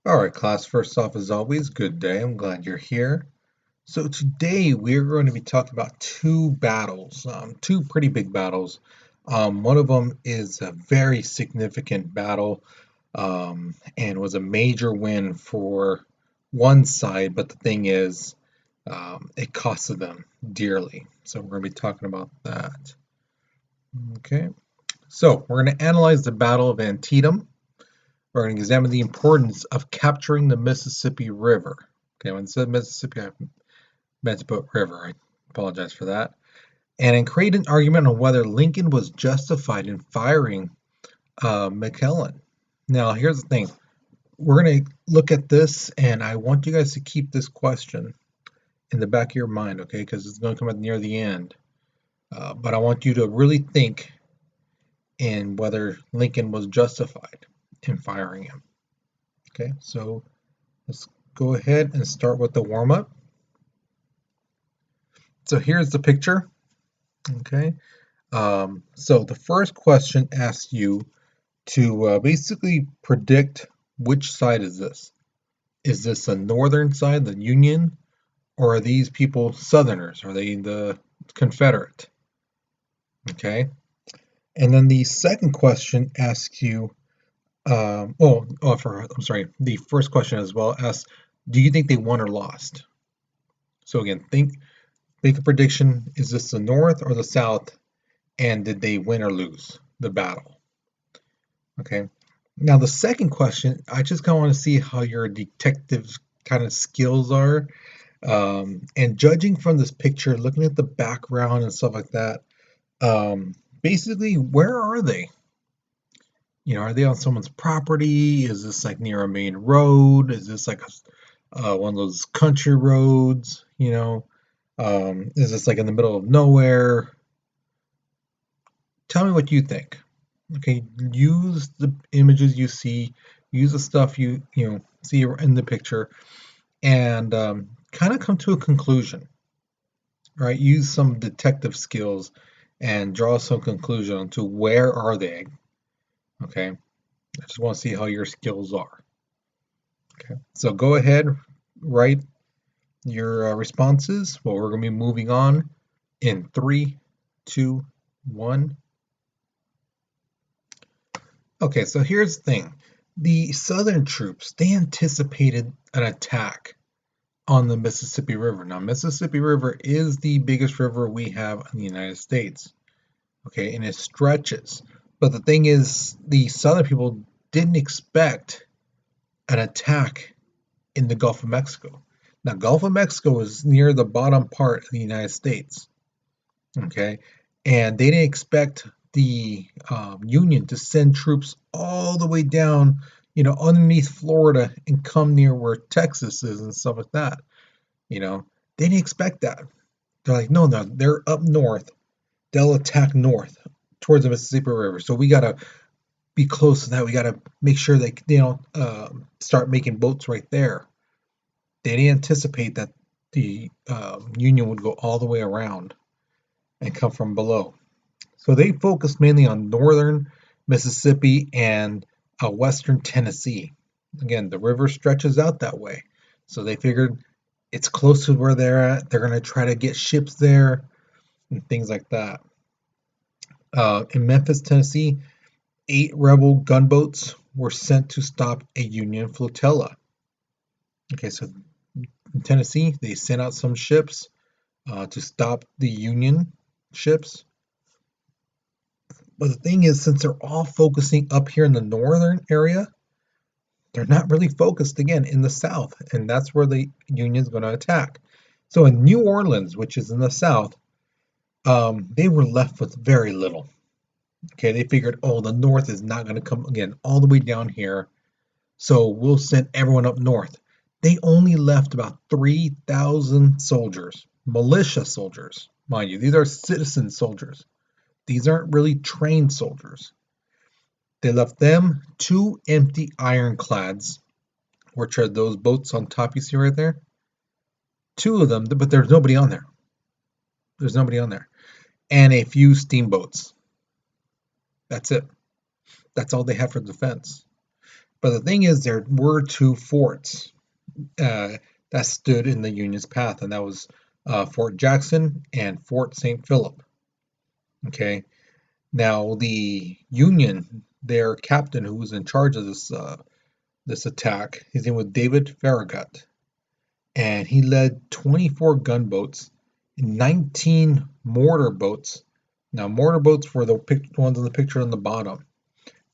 All right, class, first off, as always, good day. I'm glad you're here. So today we're going to be talking about two battles, two pretty big battles. One of them is a very significant battle and was a major win for one side, but the thing is, it costed them dearly. So we're going to be talking about that. Okay, so we're going to analyze the Battle of Antietam. We're going to examine the importance of capturing the Mississippi River. Okay, when it said Mississippi, I meant to put river. I apologize for that. And then create an argument on whether Lincoln was justified in firing McClellan. Now, here's the thing. We're going to look at this, and I want you guys to keep this question in the back of your mind, okay? Because it's going to come up near the end. But I want you to really think in whether Lincoln was justified in firing him. Okay, so let's go ahead and start with the warm-up. So here's the picture. Okay, so the first question asks you to basically predict which side is this. Is this the northern side, the Union, or are these people Southerners? Are they the Confederate? Okay, and then the second question asks you, I'm sorry, the first question as well asks, do you think they won or lost? So again, make a prediction. Is this the North or the South? And did they win or lose the battle? Okay. Now the second question, I just kind of want to see how your detective kind of skills are. And judging from this picture, looking at the background and stuff like that, basically, where are they? Are they on someone's property? Is this like near a main road? Is this like one of those country roads? Is this like in the middle of nowhere? Tell me what you think. Okay, use the images you see, use the stuff you see in the picture, and kind of come to a conclusion. Right? Use some detective skills and draw some conclusion to where are they. Okay, I just want to see how your skills are. Okay, so go ahead, write your responses. Well, we're going to be moving on in 3, 2, 1. Okay, so here's the thing. The Southern troops, they anticipated an attack on the Mississippi River. Now, Mississippi River is the biggest river we have in the United States. Okay, and it stretches. But the thing is, the Southern people didn't expect an attack in the Gulf of Mexico. Now, Gulf of Mexico is near the bottom part of the United States. Okay, and they didn't expect the Union to send troops all the way down, underneath Florida and come near where Texas is and stuff like that. They didn't expect that. They're like, no, no, they're up north. They'll attack north towards the Mississippi River. So we gotta be close to that. We gotta make sure they don't start making boats right there. They didn't anticipate that the Union would go all the way around and come from below. So they focused mainly on northern Mississippi and western Tennessee. Again, the river stretches out that way. So they figured it's close to where they're at. They're going to try to get ships there and things like that. In Memphis, Tennessee, 8 rebel gunboats were sent to stop a Union flotilla. Okay, so in Tennessee, they sent out some ships to stop the Union ships. But the thing is, since they're all focusing up here in the northern area, they're not really focused again in the south, and that's where the Union's going to attack. So in New Orleans, which is in the south, they were left with very little. Okay, they figured, oh, the north is not going to come again all the way down here, so we'll send everyone up north. They only left about 3,000 soldiers, militia soldiers, mind you. These are citizen soldiers. These aren't really trained soldiers. They left them 2 empty ironclads, which are those boats on top you see right there. 2 of them, but there's nobody on there. There's nobody on there. And a few steamboats. That's it. That's all they have for defense. But the thing is, there were two forts that stood in the Union's path, and that was Fort Jackson and Fort St. Philip. Okay, now the Union, their captain who was in charge of this attack, his name was David Farragut, and he led 24 gunboats, 19 mortar boats. Now, mortar boats were the ones in the picture on the bottom.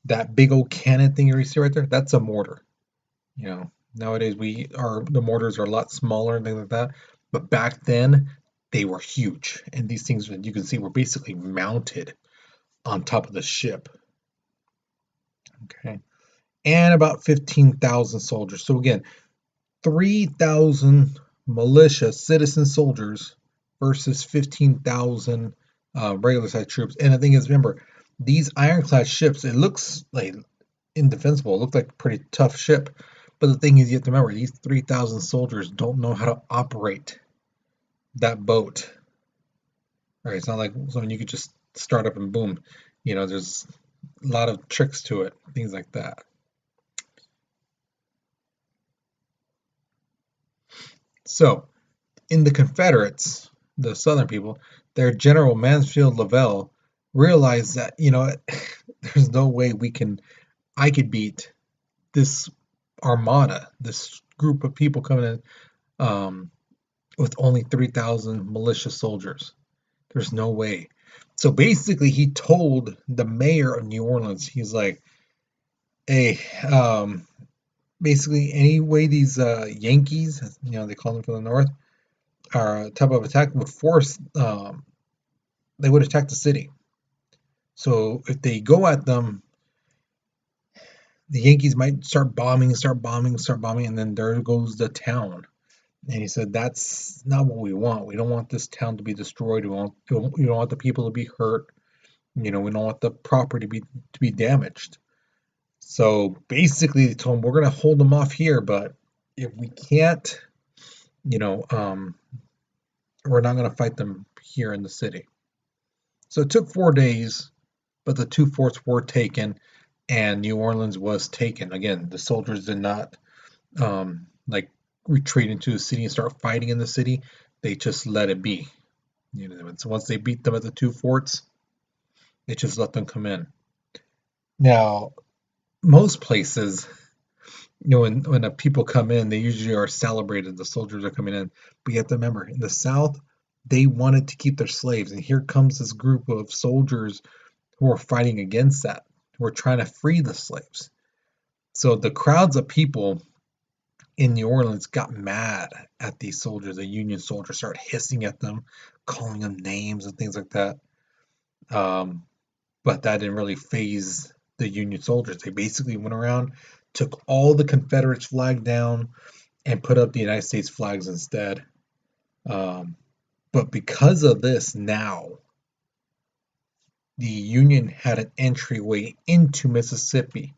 That big old cannon thing you see right there, that's a mortar. You know, nowadays the mortars are a lot smaller and things like that. But back then, they were huge, and these things, you can see, were basically mounted on top of the ship. Okay, and about 15,000 soldiers. So again, 3,000 militia citizen soldiers versus 15,000 regular sized troops. And the thing is, remember, these ironclad ships, it looks like indefensible. It looked like a pretty tough ship. But the thing is, you have to remember, these 3,000 soldiers don't know how to operate that boat. Right? It's not like something you could just start up and boom. You know, there's a lot of tricks to it, things like that. So, in the Confederates, the Southern people, their General Mansfield Lavelle realized that, there's no way I could beat this armada, this group of people coming in with only 3,000 militia soldiers. There's no way. So basically, he told the mayor of New Orleans, he's like, hey, basically, any way these Yankees, they call them from the North, are type of attack would force, they would attack the city. So if they go at them, the Yankees might start bombing, and then there goes the town. And he said, that's not what we want. We don't want this town to be destroyed. We don't want the people to be hurt. We don't want the property to be damaged. So basically, they told him, we're going to hold them off here, but if we can't, we're not going to fight them here in the city. So it took 4 days, but the two forts were taken, and New Orleans was taken. Again, the soldiers did not like retreat into the city and start fighting in the city. They just let it be. So once they beat them at the two forts, they just let them come in. Now, most places, when the people come in, they usually are celebrated. The soldiers are coming in, but you have to remember, in the South, they wanted to keep their slaves, and here comes this group of soldiers who are fighting against that, who are trying to free the slaves. So the crowds of people in New Orleans got mad at these soldiers. The Union soldiers started hissing at them, calling them names and things like that. But that didn't really faze the Union soldiers. They basically went around, took all the Confederates' flag down, and put up the United States flags instead. But because of this, now the Union had an entryway into Mississippi.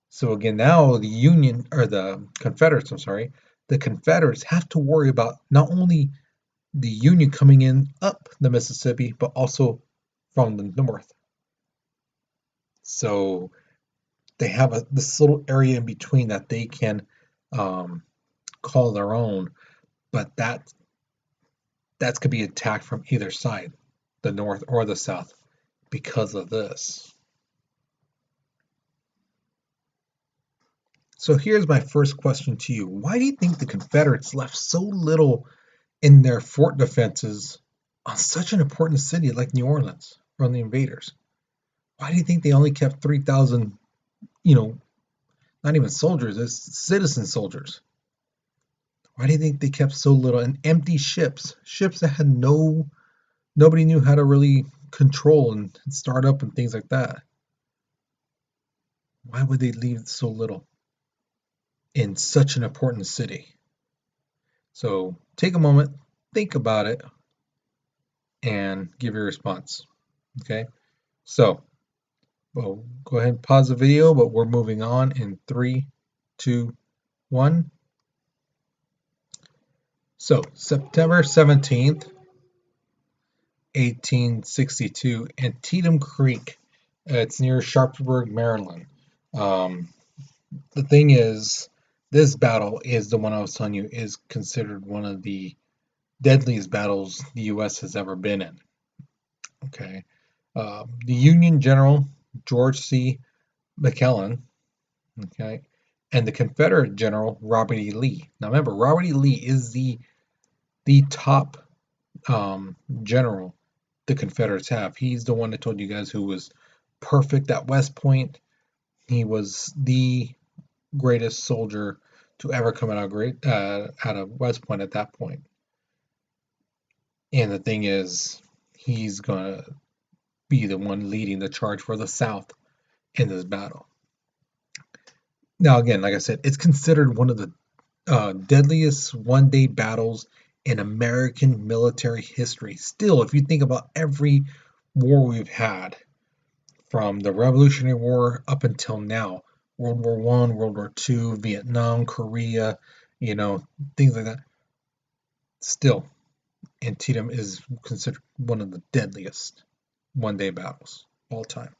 So again, now the Confederates have to worry about not only the Union coming in up the Mississippi, but also from the north. So they have this little area in between that they can call their own, but that could be attacked from either side, the north or the south, because of this. So here's my first question to you. Why do you think the Confederates left so little in their fort defenses on such an important city like New Orleans from the invaders? Why do you think they only kept 3,000, not even soldiers, as citizen soldiers? Why do you think they kept so little and empty ships that had nobody knew how to really control and start up and things like that? Why would they leave so little in such an important city? So take a moment, think about it, and give your response. Okay, so we'll go ahead and pause the video, but we're moving on in 3, 2, 1. So September 17th, 1862, Antietam Creek. It's near Sharpsburg, Maryland. the thing is, this battle is the one I was telling you is considered one of the deadliest battles the U.S. has ever been in. Okay, the Union General George C. McClellan, okay, and the Confederate General Robert E. Lee. Now remember, Robert E. Lee is the top general the Confederates have. He's the one that told you guys who was perfect at West Point. He was the greatest soldier to ever come out of West Point at that point. And the thing is, he's gonna be the one leading the charge for the South in this battle. Now, again, like I said, it's considered one of the deadliest one-day battles in American military history. Still, if you think about every war we've had, from the Revolutionary War up until now, World War One, World War Two, Vietnam, Korea, you know, things like that. Still, Antietam is considered one of the deadliest one-day battles of all time.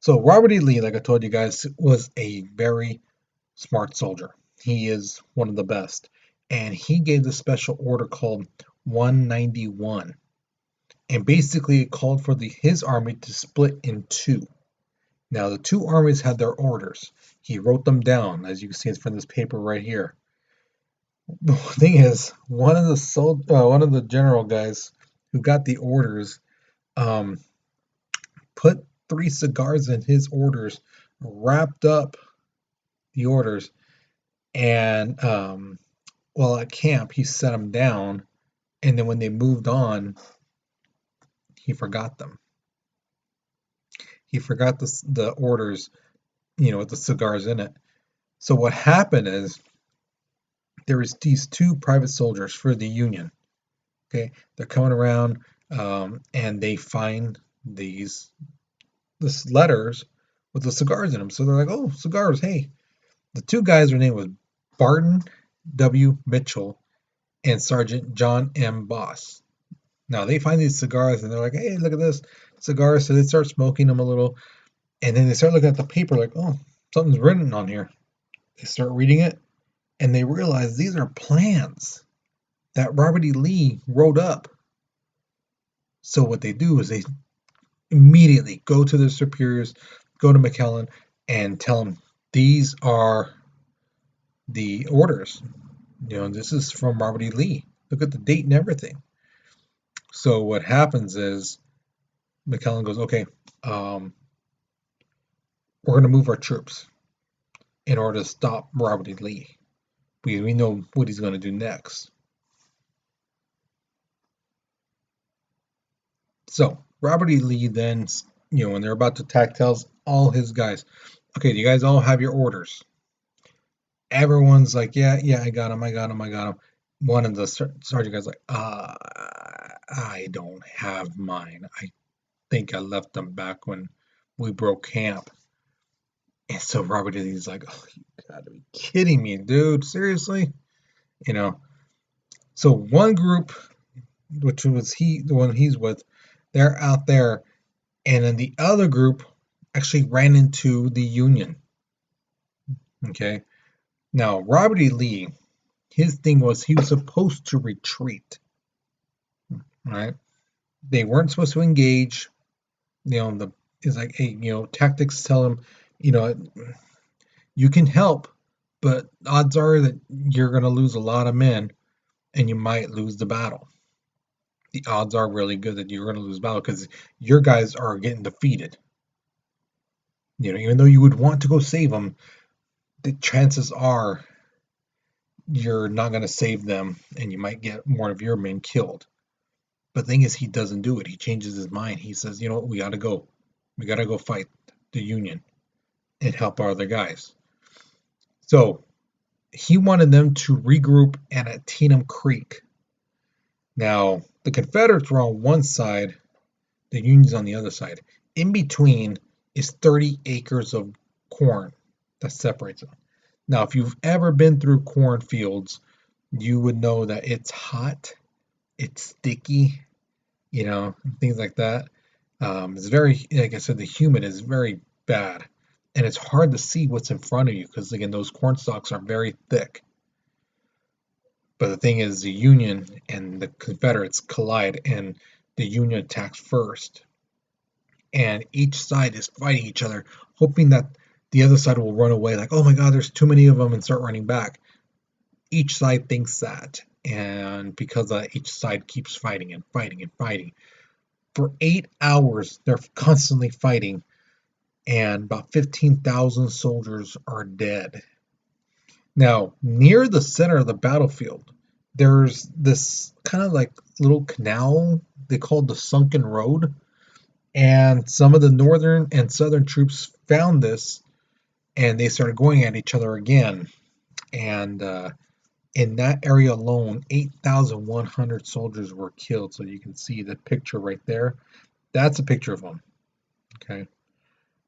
So Robert E. Lee, like I told you guys, was a very smart soldier. He is one of the best. And he gave the special order called 191. And basically it called for his army to split in two. Now the two armies had their orders. He wrote them down, as you can see from this paper right here. The thing is, one of the general guys who got the orders um, put 3 cigars in his orders, wrapped up the orders, and well, at camp he set them down, and then when they moved on, he forgot them. He forgot the orders, with the cigars in it. So what happened is there was these two private soldiers for the Union. Okay, they're coming around, and they find these letters with the cigars in them. So they're like, "Oh, cigars! Hey." The two guys, their name was Barton W. Mitchell and Sergeant John M. Boss. Now they find these cigars and they're like, "Hey, look at this cigars!" So they start smoking them a little, and then they start looking at the paper like, "Oh, something's written on here." They start reading it, and they realize these are plans that Robert E. Lee wrote up. So what they do is they immediately go to their superiors, go to McClellan, and tell them these are the orders. This is from Robert E. Lee. Look at the date and everything. So what happens is McClellan goes, okay, we're going to move our troops in order to stop Robert E. Lee. We know what he's going to do next. So Robert E. Lee then, when they're about to attack, tells all his guys, okay, you guys all have your orders. Everyone's like, yeah, I got him. One of the sergeant guys like, I don't have mine. I think I left them back when we broke camp. And so Robert E. Lee's like, oh, you gotta be kidding me, dude. Seriously? So one group, which was the one he's with, they're out there, and then the other group actually ran into the Union. Okay. Now Robert E. Lee, his thing was he was supposed to retreat. Right? They weren't supposed to engage. It's like, hey, tactics tell him, you can help, but odds are that you're going to lose a lot of men and you might lose the battle. The odds are really good that you're going to lose the battle because your guys are getting defeated. Even though you would want to go save them, the chances are you're not going to save them and you might get more of your men killed. But the thing is, he doesn't do it. He changes his mind. He says, you know what, we got to go. We got to go fight the Union and help our other guys. So he wanted them to regroup at Antietam Creek. Now, the Confederates were on one side, the Union's on the other side. In between is 30 acres of corn that separates them. Now, if you've ever been through cornfields, you would know that it's hot, it's sticky, things like that. It's very, like I said, the humid is very bad. and it's hard to see what's in front of you because, again, those corn stalks are very thick. But the thing is, the Union and the Confederates collide, and the Union attacks first. And each side is fighting each other, hoping that the other side will run away, like, oh my God, there's too many of them, and start running back. Each side thinks that. And because each side keeps fighting and fighting and fighting. For 8 hours, they're constantly fighting, and about 15,000 soldiers are dead. Now, near the center of the battlefield, there's this kind of like little canal they call the Sunken Road, and some of the northern and southern troops found this, and they started going at each other again. And in that area alone, 8,100 soldiers were killed. So you can see the picture right there. That's a picture of them. Okay.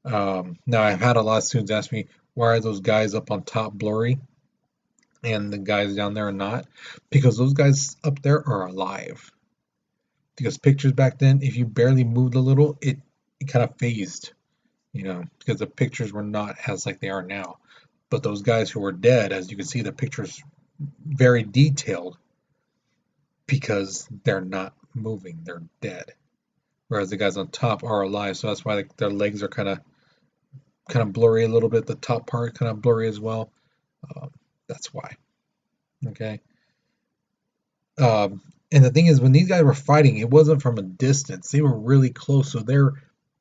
Now, I've had a lot of students ask me, why are those guys up on top blurry and the guys down there are not? Because those guys up there are alive. Because pictures back then, if you barely moved a little, it kind of phased, because the pictures were not as like they are now. But those guys who were dead, as you can see, the pictures very detailed because they're not moving, they're dead. Whereas the guys on top are alive, so that's why their legs are kind of blurry a little bit. The top part kind of blurry as well. That's why. Okay. And the thing is, when these guys were fighting, it wasn't from a distance. They were really close, so they're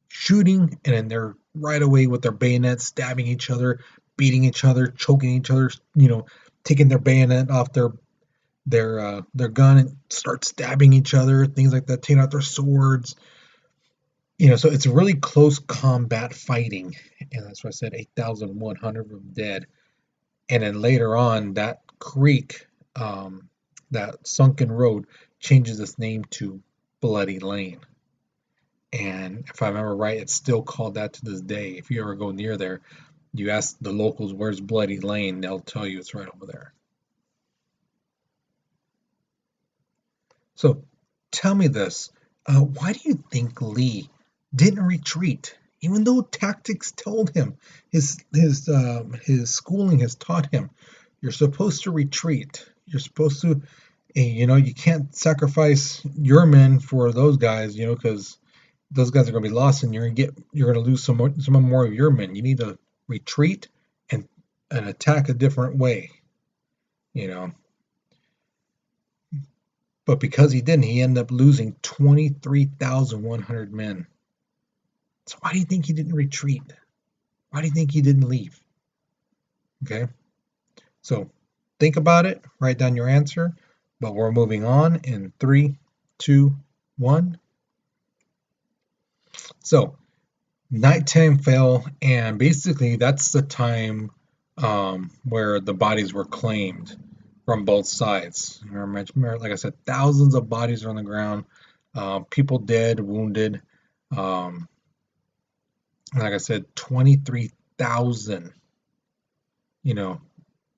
shooting, and then they're right away with their bayonets, stabbing each other, beating each other, choking each other. Taking their bayonet off their gun and start stabbing each other, things like that, taking out their swords. So it's really close combat fighting, and that's why I said 8,100 of them dead. And then later on, that creek, that sunken road, changes its name to Bloody Lane. And if I remember right, it's still called that to this day. If you ever go near there, you ask the locals, where's Bloody Lane, they'll tell you it's right over there. So tell me this, why do you think Lee didn't retreat, even though tactics told him, his schooling has taught him, you're supposed to retreat. You're supposed to, you can't sacrifice your men for those guys, because those guys are going to be lost, and you're going to lose some more of your men. You need to retreat and attack a different way, But because he didn't, he ended up losing 23,100 men. So why do you think he didn't retreat? Why do you think he didn't leave? Okay, so think about it, write down your answer, but we're moving on in 3, 2, 1. So nighttime fell, and basically that's the time where the bodies were claimed from both sides. Remember, like I said, thousands of bodies are on the ground, people dead, wounded. Like I said, 23,000,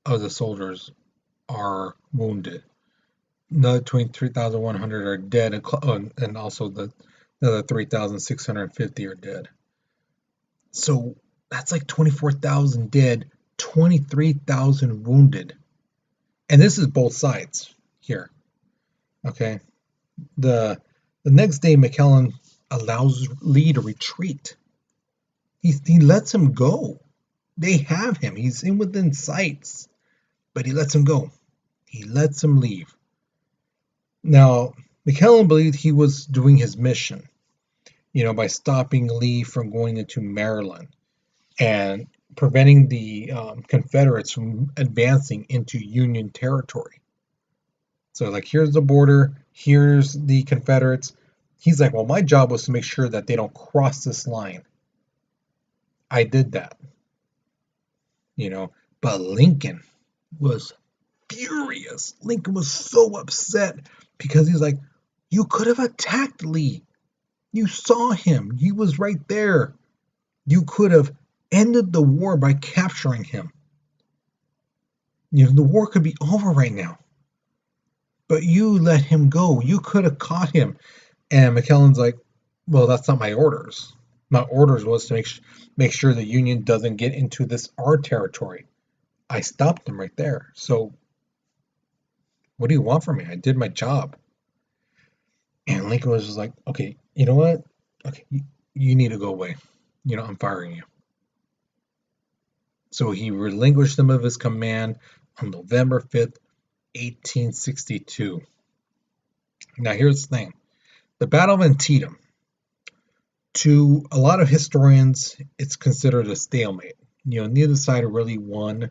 of the soldiers are wounded. Another 23,100 are dead, and also the other 3,650 are dead. So that's like 24,000 dead, 23,000 wounded. And this is both sides here. Okay. The next day, McClellan allows Lee to retreat. He lets him go. They have him. He's in within sights, but he lets him go. He lets him leave. Now, McClellan believed he was doing his mission, by stopping Lee from going into Maryland and preventing the Confederates from advancing into Union territory. So, like, here's the border, here's the Confederates. He's like, well, my job was to make sure that they don't cross this line. I did that, but Lincoln was furious. Lincoln was so upset because he's like, you could have attacked Lee. You saw him. He was right there. You could have ended the war by capturing him. The war could be over right now. But you let him go. You could have caught him. And McClellan's like, well, that's not my orders. My orders was to make sure the Union doesn't get into this our territory. I stopped them right there. So what do you want from me? I did my job. And Lincoln was just like, okay, you know what? Okay, you need to go away. I'm firing you. So he relinquished some of his command on November 5th, 1862. Now here's the thing. The Battle of Antietam, to a lot of historians, it's considered a stalemate. Neither side really won,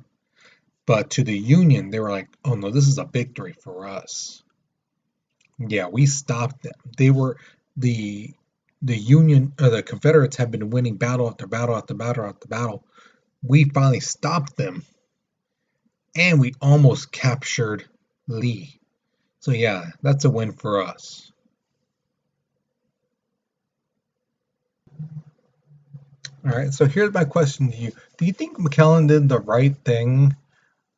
but to the Union, they were like, "Oh no, this is a victory for us." Yeah, we stopped them. They were the Union or the Confederates have been winning battle after battle after battle after battle. We finally stopped them, and we almost captured Lee. So yeah, that's a win for us. All right. So here's my question to you: do you think McClellan did the right thing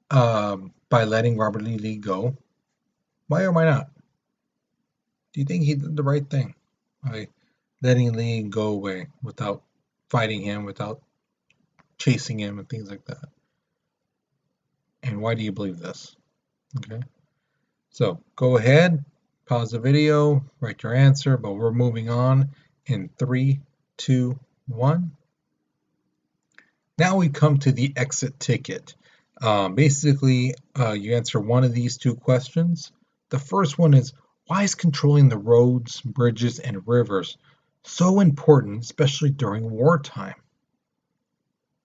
by letting Robert E. Lee go? Why or why not? Do you think he did the right thing by letting Lee go away without fighting him, without chasing him, and things like that? And why do you believe this? Okay. So go ahead, pause the video, write your answer, but we're moving on in 3, 2, 1. Now we come to the exit ticket. Basically, you answer one of these two questions. The first one is, why is controlling the roads, bridges, and rivers so important, especially during wartime?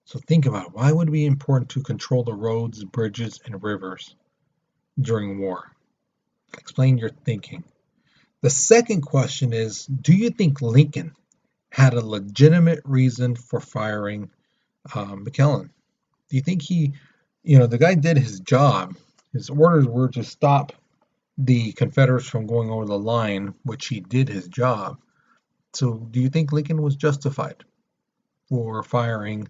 So think about it. Why would it be important to control the roads, bridges, and rivers during war? Explain your thinking. The second question is, do you think Lincoln had a legitimate reason for firing McClellan? Do you think the guy did his job? His orders were to stop the Confederates from going over the line, which he did his job. So, do you think Lincoln was justified for firing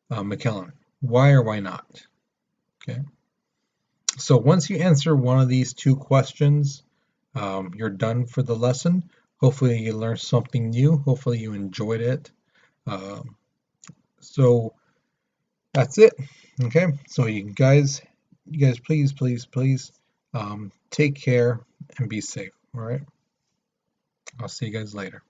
McClellan? Why or why not? Okay. So, once you answer one of these two questions, you're done for the lesson. Hopefully, you learned something new. Hopefully, you enjoyed it. So, that's it. Okay. So, you guys, please, take care and be safe. All right. I'll see you guys later.